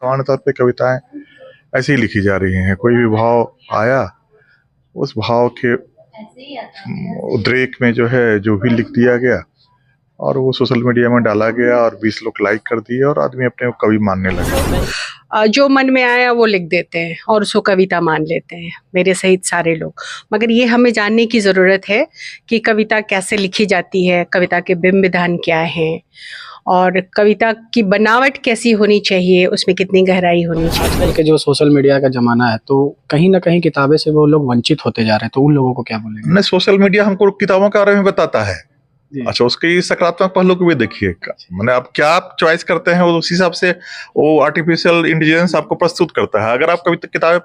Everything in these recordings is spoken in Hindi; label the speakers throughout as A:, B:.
A: सामान्य तौर पे कविताएं ऐसे ही लिखी जा रही हैं। कोई भी भाव आया, उस भाव के उद्रेक में जो है जो भी लिख दिया गया और वो सोशल मीडिया में डाला गया और 20 लोग लाइक कर दिए और आदमी अपने को कवि मानने लगे।
B: जो मन में आया वो लिख देते हैं और उसको कविता मान लेते हैं, मेरे सहित सारे लोग। मगर ये हमें जानने की ज़रूरत है कि कविता कैसे लिखी जाती है, कविता के बिंब विधान क्या हैं और कविता की बनावट कैसी होनी चाहिए, उसमें कितनी गहराई होनी चाहिए।
C: आजकल के जो सोशल मीडिया का ज़माना है, तो कहीं ना कहीं किताबें से वो लोग वंचित होते जा रहे हैं, तो उन लोगों को क्या बोलेंगे?
A: नहीं, सोशल मीडिया हमको किताबों के बारे में बताता है। अच्छा, उसके सकारात्मक पहलू को भी देखिए। मैंने आप क्या आप चॉइस करते हैं, वो उस हिसाब से वो आर्टिफिशियल इंटेलिजेंस आपको प्रस्तुत करता है। अगर आप कविता किताबें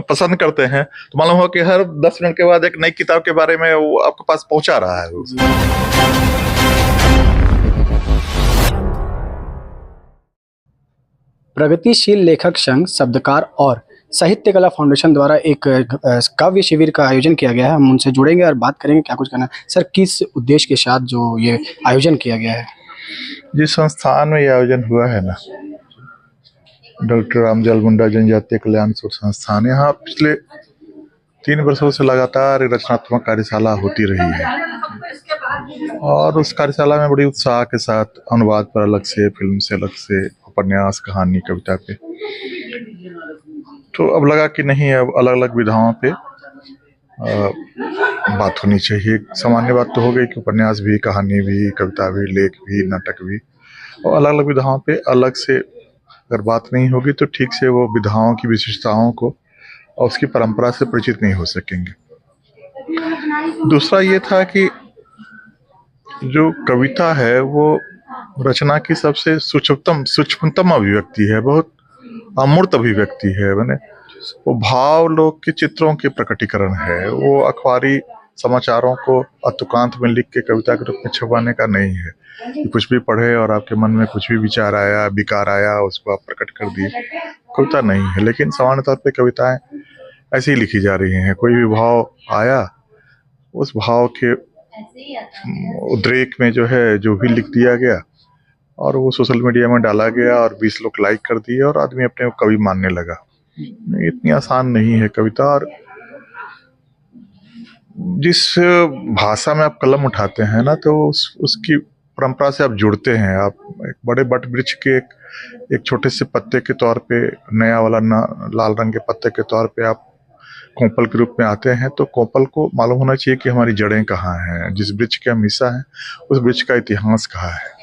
A: पसंद करते हैं तो मालूम हो कि हर 10 मिनट के बाद एक नई किताब के बारे में वो आपके पास पहुंचा रहा है।
C: प्रगतिशील लेखक संघ, शब्दकार और साहित्य कला फाउंडेशन द्वारा एक काव्य शिविर का आयोजन किया गया है। हम उनसे जुड़ेंगे और बात करेंगे क्या कुछ करना है। सर, किस उद्देश्य के साथ जो ये आयोजन किया गया है?
A: जिस संस्थान में ये आयोजन हुआ है ना, डॉक्टर रामजल मुंडा जनजातीय कल्याण संस्थान, यहाँ पिछले 3 वर्षों से लगातार रचनात्मक कार्यशाला होती रही है और उस कार्यशाला में बड़ी उत्साह के साथ अनुवाद पर अलग से, फिल्म से अलग से, उपन्यास, कहानी, कविता पे, तो अब लगा कि नहीं, अब अलग अलग विधाओं पे बात होनी चाहिए। सामान्य बात तो हो गई कि उपन्यास भी, कहानी भी, कविता भी, लेख भी, नाटक भी, और अलग अलग विधाओं पे अलग से अगर बात नहीं होगी तो ठीक से वो विधाओं की विशेषताओं को और उसकी परंपरा से परिचित नहीं हो सकेंगे। दूसरा ये था कि जो कविता है वो रचना की सबसे सूक्ष्मतम अभिव्यक्ति है, बहुत अमूर्त अभिव्यक्ति है। मैंने वो भाव लोग के चित्रों के प्रकटीकरण है। वो अखबारी समाचारों को अतुकांत में लिख के कविता के रूप में छपाने का नहीं है कि कुछ भी पढ़े और आपके मन में कुछ भी विचार आया, विकार आया, उसको आप प्रकट कर दिए। कविता नहीं है। लेकिन सामान्य तौर पे कविताएं ऐसे ही लिखी जा रही हैं। कोई भी भाव आया, उस भाव के उद्रेक में जो है जो भी लिख दिया गया और वो सोशल मीडिया में डाला गया और 20 लोग लाइक कर दिए और आदमी अपने को कवि मानने लगा। इतनी आसान नहीं है कविता। और जिस भाषा में आप कलम उठाते हैं ना, तो उसकी परंपरा से आप जुड़ते हैं। आप एक बड़े बट वृक्ष के एक छोटे से पत्ते के तौर पे, नया वाला लाल रंग के पत्ते के तौर पे आप कोपल के रूप में आते हैं, तो कोपल को मालूम होना चाहिए कि हमारी जड़ें कहाँ हैं, जिस वृक्ष के हम हिस्सा हैं उस वृक्ष का इतिहास कहाँ है।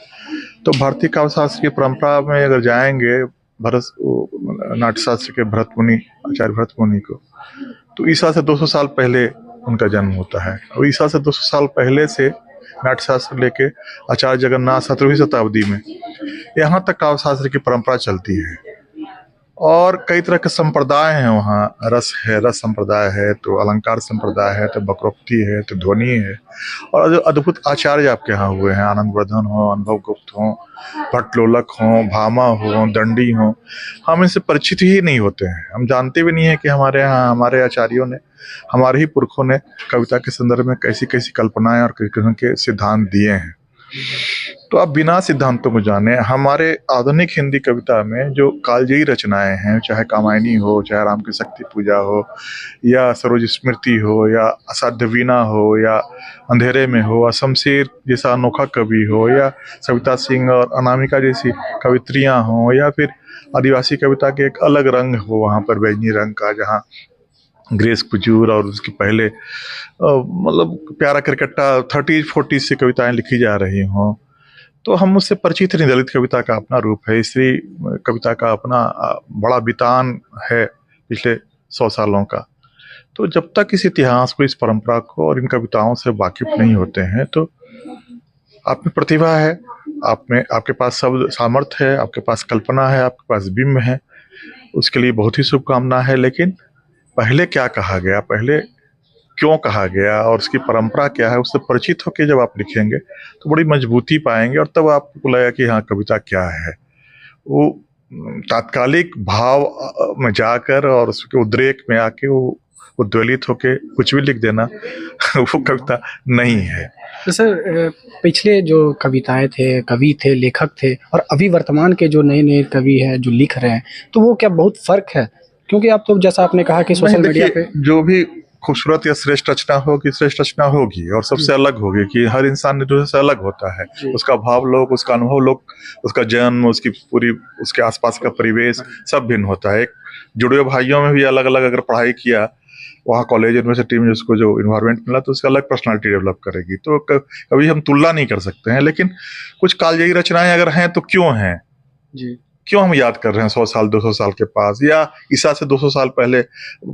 A: तो भारतीय काव्य शास्त्र की परंपरा में अगर जाएंगे, नाट्यशास्त्र के भरत मुनि, आचार्य भरत मुनि को, तो ईसा से 200 साल पहले उनका जन्म होता है। और ईसा से 200 साल पहले से नाट्यशास्त्र लेके आचार्य जगन्नाथ 17वीं शताब्दी में यहाँ तक काव्य शास्त्र की परंपरा चलती है। और कई तरह के संप्रदाय हैं वहाँ। रस है, रस संप्रदाय है, तो अलंकार संप्रदाय है, तो वक्रोक्ति है, तो ध्वनि है। और जो अद्भुत आचार्य आपके यहाँ हुए हैं, आनंदवर्धन हो, अनुभव गुप्त हो, भट्टलोलक हो, भामा हो, दंडी हो, हम इनसे परिचित ही नहीं होते हैं। हम जानते भी नहीं है कि हमारे यहाँ हमारे आचार्यों ने, हमारे ही पुरखों ने कविता के संदर्भ में कैसी कैसी कल्पनाएं और किस किस्म के सिद्धांत दिए हैं। तो आप बिना सिद्धांतों को जाने, हमारे आधुनिक हिंदी कविता में जो कालजयी रचनाएं हैं, चाहे कामायनी हो, चाहे राम की शक्ति पूजा हो, या सरोज स्मृति हो, या असाध्य वीणा हो, या अंधेरे में हो, या शमशेर जैसा अनोखा कवि हो, या सविता सिंह और अनामिका जैसी कवित्रियां हो, या फिर आदिवासी कविता के एक अलग रंग हो वहाँ पर, बैजनी रंग का, जहाँ ग्रेस कुजूर और उसके पहले मतलब प्यारा क्रिकेटा 30-40 से कविताएं लिखी जा रही हों, तो हम उससे परिचित नहीं। दलित कविता का अपना रूप है, स्त्री कविता का अपना बड़ा वितान है पिछले 100 सालों का। तो जब तक इस इतिहास को, इस परंपरा को और इन कविताओं से वाकिफ नहीं होते हैं, तो आप में प्रतिभा है, आपके पास शब्द सामर्थ्य है, आपके पास कल्पना है, आपके पास बिंब है, उसके लिए बहुत ही शुभकामना है। लेकिन पहले क्या कहा गया, पहले क्यों कहा गया और उसकी परंपरा क्या है, उससे परिचित होकर जब आप लिखेंगे तो बड़ी मजबूती पाएंगे। और तब आपको लगेगा कि हाँ, कविता क्या है। वो तात्कालिक भाव में जाकर और उसके उद्रेक में आके वो उद्वेलित होके कुछ भी लिख देना वो कविता नहीं है।
C: तो सर पिछले जो कविताएं थे, कवि थे, लेखक थे और अभी वर्तमान के जो नए नए कवि हैं जो लिख रहे हैं, तो वो क्या बहुत फर्क है? क्योंकि आप तो जैसा आपने कहा कि सोशल
A: नहीं,
C: मीडिया
A: देखिए,
C: पे
A: जो भी खूबसूरत या श्रेष्ठ रचना होगी, श्रेष्ठ रचना होगी और सबसे अलग होगी कि हर इंसान दूसरे से अलग होता है। उसका भाव लोग, उसका अनुभव लोग, उसका जन्म, उसकी पूरी, उसके आसपास का परिवेश सब भिन्न होता है। एक जुड़े हुए भाइयों में भी अलग अलग अगर पढ़ाई किया, वहाँ कॉलेज यूनिवर्सिटी में उसको जो इन्वायरमेंट मिला, तो उसका अलग पर्सनालिटी डेवलप करेगी। तो कभी हम तुलना नहीं कर सकते हैं, लेकिन कुछ कालजयी रचनाएं अगर हैं तो क्यों हैं,
C: जी
A: क्यों हम याद कर रहे हैं 100 साल 200 साल के पास, या ईसा से 200 साल पहले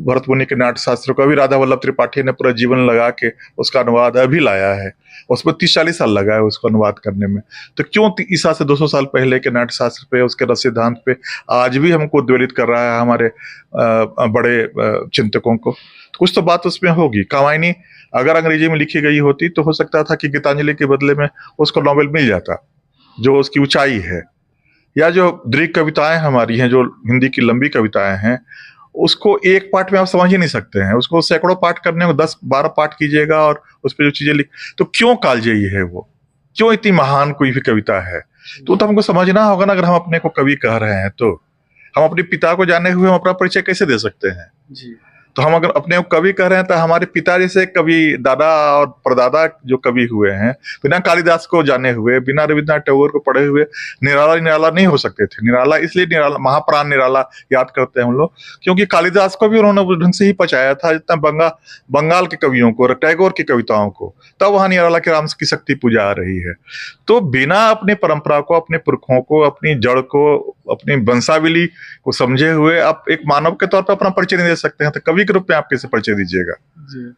A: भरत मुनि के नाट्य शास्त्र को अभी राधा वल्लभ त्रिपाठी ने पूरा जीवन लगा के उसका अनुवाद अभी लाया है। उसमें 30-40 साल लगा है उसको अनुवाद करने में। तो क्यों ईसा से 200 साल पहले के नाट्य शास्त्र पे, उसके रस सिद्धांत पे आज भी हमको उद्वेलित कर रहा है हमारे बड़े चिंतकों को? तो कुछ तो बात उसमें होगी। कामायनी अगर अंग्रेजी में लिखी गई होती तो हो सकता था कि गीतांजलि के बदले में उसको नोबेल मिल जाता, जो उसकी ऊंचाई है। या जो दीर्घ कविताएं हमारी हैं, जो हिंदी की लंबी कविताएं हैं, उसको एक पार्ट में आप समझ ही नहीं सकते हैं। उसको सैकड़ों पाठ करने को 10-12 पाठ कीजिएगा और उस पर जो चीजें लिख, तो क्यों कालजयी है वो, क्यों इतनी महान कोई भी कविता है? तो हमको समझना होगा ना। अगर हम अपने को कवि कह रहे हैं तो हम अपने पिता को जाने हुए हम अपना परिचय कैसे दे सकते हैं?
C: जी
A: तो हम अगर अपने को कवि कह रहे हैं तो हमारे पिता जैसे कवि, दादा और परदादा जो कवि हुए हैं, बिना कालिदास को जाने हुए, बिना रविन्द्रनाथ टैगोर को पढ़े हुए निराला नहीं हो सकते थे। निराला इसलिए निराला, महाप्राण निराला याद करते हैं हम लोग, क्योंकि कालिदास को भी उन्होंने उस ढंग से ही पचाया था जितना बंगाल के कवियों को, टैगोर की कविताओं को। तब वहां निराला के राम की शक्ति पूजा आ रही है। तो बिना अपनी परंपरा को, अपने पुरखों को, अपनी जड़ को, अपनी वंशावली को समझे हुए आप एक मानव के तौर पर अपना परिचय नहीं दे सकते हैं। तो कवि के रूप में आप कैसे परिचय दीजिएगा?
C: जी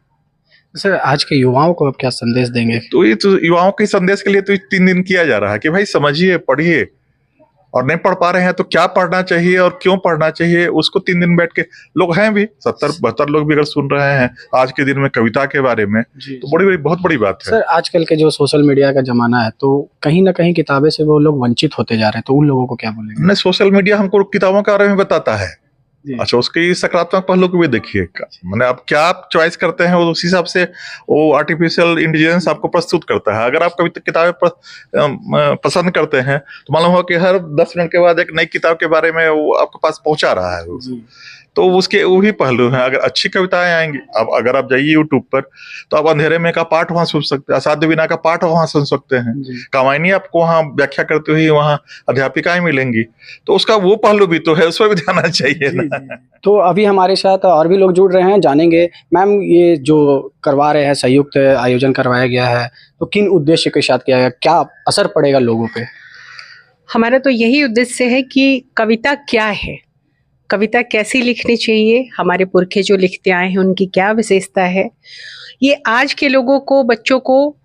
C: सर, आज के युवाओं को आप क्या संदेश देंगे?
A: तो ये तो युवाओं के संदेश के लिए तो 3 दिन किया जा रहा है कि भाई समझिए, पढ़िए, और नहीं पढ़ पा रहे हैं तो क्या पढ़ना चाहिए और क्यों पढ़ना चाहिए, उसको 3 दिन बैठ के, लोग हैं भी 70-72 लोग भी अगर सुन रहे हैं आज के दिन में कविता के बारे में, तो बहुत बड़ी बात है।
C: सर आजकल के जो सोशल मीडिया का जमाना है, तो कहीं ना कहीं किताबें से वो लोग वंचित होते जा रहे हैं, तो उन लोगों को क्या बोलेंगे?
A: नहीं, सोशल मीडिया हमको किताबों के बारे में बताता है। अच्छा, उसके सकारात्मक पहलू को भी देखिए। मैंने आप क्या आप चॉइस करते हैं, उस हिसाब से वो आर्टिफिशियल इंटेलिजेंस आपको प्रस्तुत करता है। अगर आप कविता किताबें पसंद करते हैं तो मालूम हो कि हर 10 मिनट के बाद एक नई किताब के बारे में वो आपके पास पहुंचा रहा है। तो उसके वही पहलू हैं। अगर अच्छी कविताएं आएंगी, अब अगर आप जाइए यूट्यूब पर तो आप अंधेरे में का पाठ वहां सुन सकते हैं, असाध्य विना का पाठ वहां सुन सकते हैं, कामायनी आपको वहां व्याख्या करते हुए वहां अध्यापिकाएं मिलेंगी। तो उसका वो पहलू भी तो है, उस पर भी ध्यान देना चाहिए ना।
C: तो अभी हमारे साथ और भी लोग जुड़ रहे हैं, जानेंगे। मैम, ये जो करवा रहे हैं, संयुक्त आयोजन करवाया गया है, तो किन उद्देश्य के साथ किया गया, क्या असर पड़ेगा लोगों पे?
B: हमारा तो यही उद्देश्य है कि कविता क्या है, कविता कैसी लिखनी चाहिए, हमारे पुरखे जो लिखते आए हैं उनकी क्या विशेषता है, ये आज के लोगों को, बच्चों को,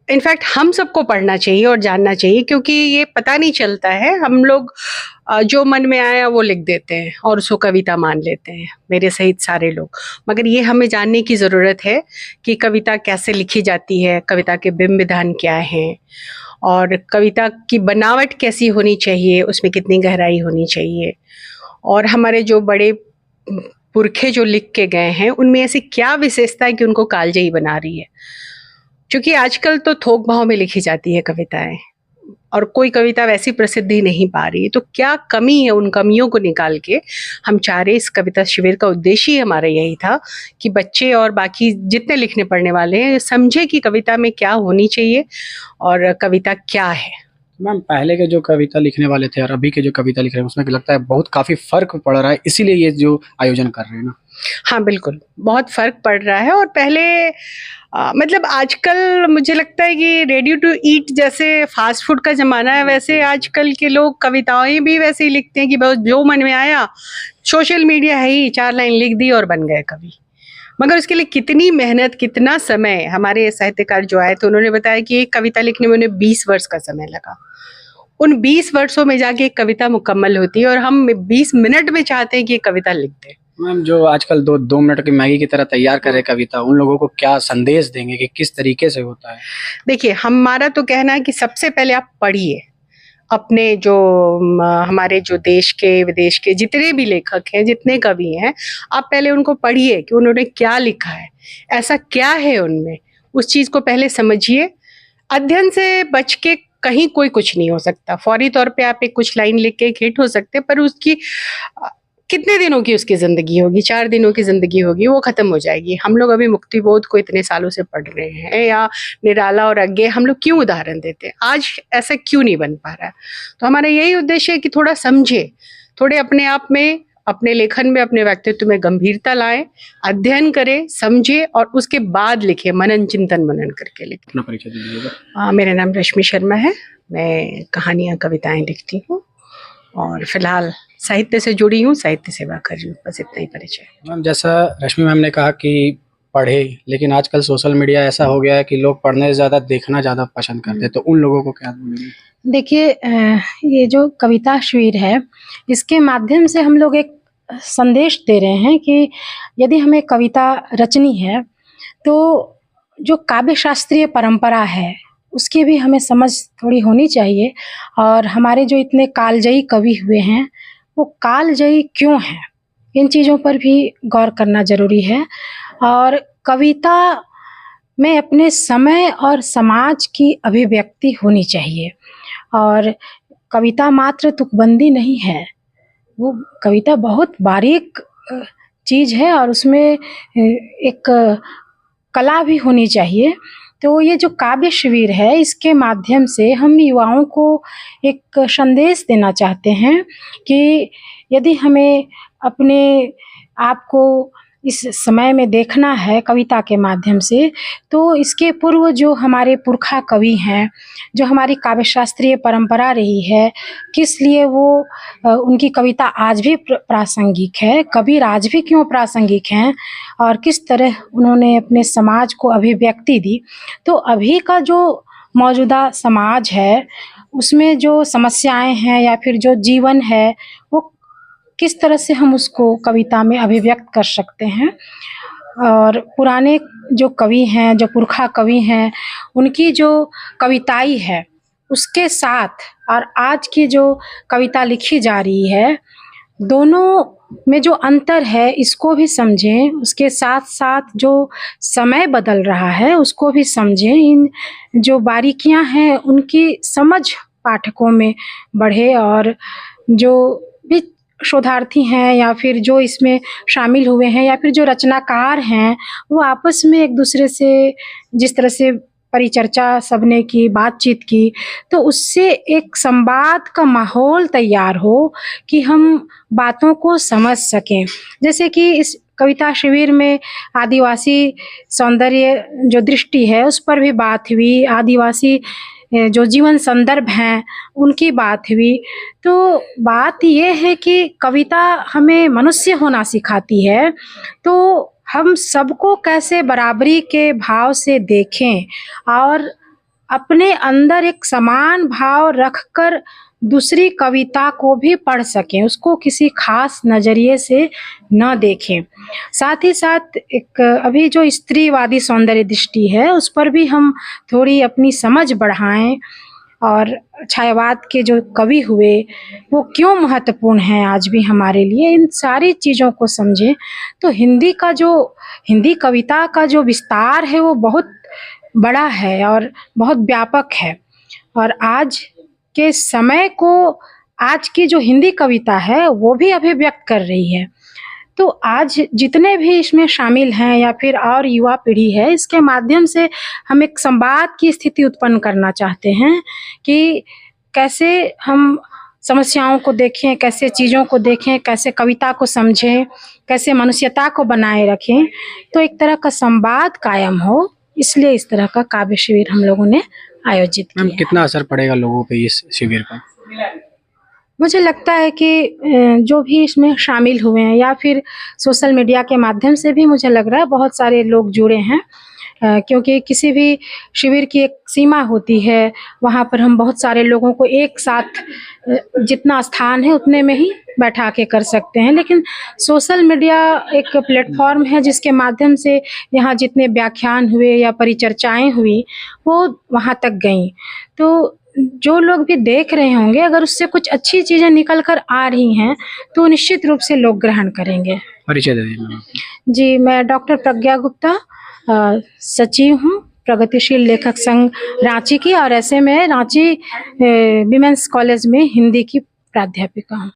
B: इनफैक्ट हम सबको पढ़ना चाहिए और जानना चाहिए, क्योंकि ये पता नहीं चलता है। हम लोग जो मन में आया वो लिख देते हैं और उसको कविता मान लेते हैं, मेरे सहित सारे लोग। मगर ये हमें जानने की ज़रूरत है कि कविता कैसे लिखी जाती है, कविता के बिंब विधान क्या हैं, और कविता की बनावट कैसी होनी चाहिए, उसमें कितनी गहराई होनी चाहिए, और हमारे जो बड़े पुरखे जो लिख के गए हैं उनमें ऐसी क्या विशेषता है कि उनको कालजयी बना रही है। क्योंकि आजकल तो थोक भाव में लिखी जाती है कविताएं, और कोई कविता वैसी प्रसिद्धि नहीं पा रही है। तो क्या कमी है, उन कमियों को निकाल के हम चाह रहे, इस कविता शिविर का उद्देश्य ही हमारा यही था कि बच्चे और बाकी जितने लिखने पढ़ने वाले हैं समझे कि कविता में क्या होनी चाहिए और कविता क्या है।
C: मैम, पहले के जो कविता लिखने वाले थे और अभी के जो कविता लिख रहे हैं उसमें लगता है बहुत काफ़ी फ़र्क पड़ रहा है, इसीलिए ये जो आयोजन कर रहे हैं ना।
B: हाँ बिल्कुल, बहुत फ़र्क पड़ रहा है। और पहले मतलब आजकल मुझे लगता है कि रेडी टू ईट जैसे फास्ट फूड का ज़माना है, वैसे आजकल के लोग कविताएं भी वैसे ही लिखते हैं कि बस जो मन में आया, सोशल मीडिया है ही, 4 लाइन लिख दी और बन गए कवि। मगर उसके लिए कितनी मेहनत, कितना समय। हमारे साहित्यकार जो आए थे उन्होंने बताया कि एक कविता लिखने में उन्हें 20 वर्ष का समय लगा। उन 20 वर्षों में जाके एक कविता मुकम्मल होती है, और हम 20 मिनट में चाहते हैं कि एक कविता लिख दें।
C: मैम, जो आजकल 2 मिनट की मैगी की तरह तैयार करे कविता, उन लोगों को क्या संदेश देंगे कि किस तरीके से होता है?
B: देखिए, हमारा तो कहना है कि सबसे पहले आप पढ़िए, अपने जो हमारे जो देश के विदेश के जितने भी लेखक हैं, जितने कवि हैं, आप पहले उनको पढ़िए कि उन्होंने क्या लिखा है, ऐसा क्या है उनमें, उस चीज को पहले समझिए। अध्ययन से बच के कहीं कोई कुछ नहीं हो सकता। फौरी तौर पे आप एक कुछ लाइन लिख के एक हिट हो सकते, पर उसकी कितने दिनों की उसकी जिंदगी होगी, 4 दिनों की जिंदगी होगी, वो खत्म हो जाएगी। हम लोग अभी मुक्तिबोध को इतने सालों से पढ़ रहे हैं, या निराला और अज्ञे हम लोग क्यों उदाहरण देते हैं, आज ऐसा क्यों नहीं बन पा रहा है? तो हमारा यही उद्देश्य है कि थोड़ा समझे, थोड़े अपने आप में, अपने लेखन में, अपने व्यक्तित्व में गंभीरता लाएं, अध्ययन करें, समझे और उसके बाद लिखे, मनन चिंतन मनन करके लिखें।
C: अपना परिचय दीजिएगा।
B: मेरा नाम रश्मि शर्मा है, मैं कहानियाँ कविताएं लिखती हूँ और फिलहाल साहित्य से जुड़ी हूँ, साहित्य सेवा कर रही हूँ, बस इतना ही परिचय।
C: मैम, जैसा रश्मि मैम ने कहा कि पढ़े, लेकिन आजकल सोशल मीडिया ऐसा हो गया है कि लोग पढ़ने से ज़्यादा देखना ज़्यादा पसंद करते हैं, तो उन लोगों को क्या बोलेंगे?
D: देखिए, ये जो कविता शिविर है, इसके माध्यम से हम लोग एक संदेश दे रहे हैं कि यदि हमें कविता रचनी है तो जो काव्य शास्त्रीय परंपरा है उसकी भी हमें समझ थोड़ी होनी चाहिए। और हमारे जो इतने कालजयी कवि हुए हैं वो कालजयी क्यों हैं, इन चीज़ों पर भी गौर करना ज़रूरी है। और कविता में अपने समय और समाज की अभिव्यक्ति होनी चाहिए। और कविता मात्र तुकबंदी नहीं है, वो कविता बहुत बारीक चीज़ है और उसमें एक कला भी होनी चाहिए। तो ये जो काव्य शिविर है, इसके माध्यम से हम युवाओं को एक संदेश देना चाहते हैं कि यदि हमें अपने आप को इस समय में देखना है कविता के माध्यम से, तो इसके पूर्व जो हमारे पुरखा कवि हैं, जो हमारी काव्य शास्त्रीय परंपरा रही है, किस लिए वो उनकी कविता आज भी प्रासंगिक है, कबीर आज भी क्यों प्रासंगिक हैं और किस तरह उन्होंने अपने समाज को अभिव्यक्ति दी। तो अभी का जो मौजूदा समाज है उसमें जो समस्याएं हैं या फिर जो जीवन है वो किस तरह से हम उसको कविता में अभिव्यक्त कर सकते हैं। और पुराने जो कवि हैं, जो पुरखा कवि हैं, उनकी जो कविताई है उसके साथ और आज की जो कविता लिखी जा रही है, दोनों में जो अंतर है इसको भी समझें। उसके साथ साथ जो समय बदल रहा है उसको भी समझें। इन जो बारीकियां हैं उनकी समझ पाठकों में बढ़े और जो भी शोधार्थी हैं या फिर जो इसमें शामिल हुए हैं या फिर जो रचनाकार हैं वो आपस में एक दूसरे से जिस तरह से परिचर्चा सबने की, बातचीत की, तो उससे एक संवाद का माहौल तैयार हो कि हम बातों को समझ सकें। जैसे कि इस कविता शिविर में आदिवासी सौंदर्य जो दृष्टि है उस पर भी बात हुई, आदिवासी जो जीवन संदर्भ हैं उनकी बात हुई। तो बात ये है कि कविता हमें मनुष्य होना सिखाती है, तो हम सबको कैसे बराबरी के भाव से देखें और अपने अंदर एक समान भाव रखकर दूसरी कविता को भी पढ़ सकें, उसको किसी खास नज़रिए से न देखें। साथ ही साथ एक अभी जो स्त्रीवादी सौंदर्य दृष्टि है उस पर भी हम थोड़ी अपनी समझ बढ़ाएं और छायावाद के जो कवि हुए वो क्यों महत्वपूर्ण हैं आज भी हमारे लिए, इन सारी चीज़ों को समझें। तो हिंदी कविता का जो विस्तार है वो बहुत बड़ा है और बहुत व्यापक है। और आज के समय को आज की जो हिंदी कविता है वो भी अभिव्यक्त कर रही है। तो आज जितने भी इसमें शामिल हैं या फिर और युवा पीढ़ी है, इसके माध्यम से हम एक संवाद की स्थिति उत्पन्न करना चाहते हैं कि कैसे हम समस्याओं को देखें, कैसे चीज़ों को देखें, कैसे कविता को समझें, कैसे मनुष्यता को बनाए रखें, तो एक तरह का संवाद कायम हो, इसलिए इस तरह का काव्य शिविर हम लोगों ने आयोजित किया।
C: मैम, कितना असर पड़ेगा लोगों पे इस शिविर का?
D: मुझे लगता है कि जो भी इसमें शामिल हुए हैं या फिर सोशल मीडिया के माध्यम से भी मुझे लग रहा है बहुत सारे लोग जुड़े हैं, क्योंकि किसी भी शिविर की एक सीमा होती है, वहाँ पर हम बहुत सारे लोगों को एक साथ जितना स्थान है उतने में ही बैठा के कर सकते हैं। लेकिन सोशल मीडिया एक प्लेटफॉर्म है जिसके माध्यम से यहाँ जितने व्याख्यान हुए या परिचर्चाएं हुई वो वहाँ तक गईं। तो जो लोग भी देख रहे होंगे, अगर उससे कुछ अच्छी चीज़ें निकल कर आ रही हैं तो निश्चित रूप से लोग ग्रहण करेंगे।
C: परिचय दे दीजिए मैम।
D: जी, मैं डॉक्टर प्रज्ञा गुप्ता, सचिव हूँ प्रगतिशील लेखक संघ रांची की, और ऐसे में रांची विमेंस कॉलेज में हिंदी की प्राध्यापिका हूँ।